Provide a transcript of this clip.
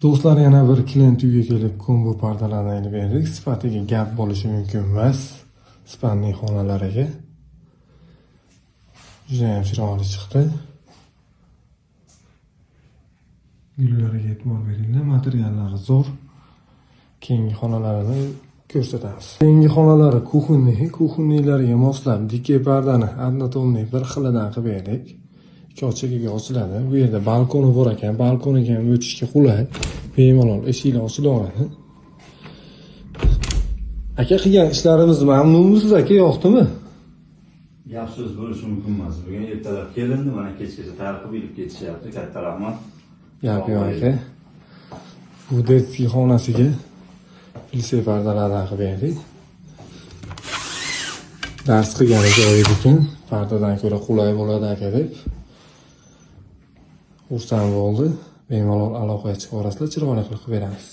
Do'stlar, yana bir klient uyga kelib kombo pardalarni ilib berdik. Sifatiga gap bo'lishi mumkin emas. Spanli xonalariga juda ham chiroyli chiqdi. Gullariga e'tibor beringlar, materiallari zo'r. Keyingi xonalarini ko'rsatamiz. Keyingi xonalari kuxunniylariga moslab dikey pardani однотонный bir xilidan qilib berdik. Ko'chaga ochiladi. Bu yerda balkoni bor ekan, balkoniga ham o'tishga qulay. Bemalol eshiklar ochilaveradi. Aka, qilgan ishlarimiz mamnunmisiz aka, yoqdimi? Gap so'z bo'lishi mumkin emas. Bugun ertalab kelindi, mana kechgacha tarqib ilib ketishyapti. Katta rahmat. Gap yo'q aka. Bu detskiy xonasiga lisey pardalardan qilib berdik. Dars qilgan joyi ekan, pardadan ko'ra qulay bo'ladi aka deb. Xursand bo'ldi. Bemalol aloqaga chiqib orasida chiroyli qilib beramiz.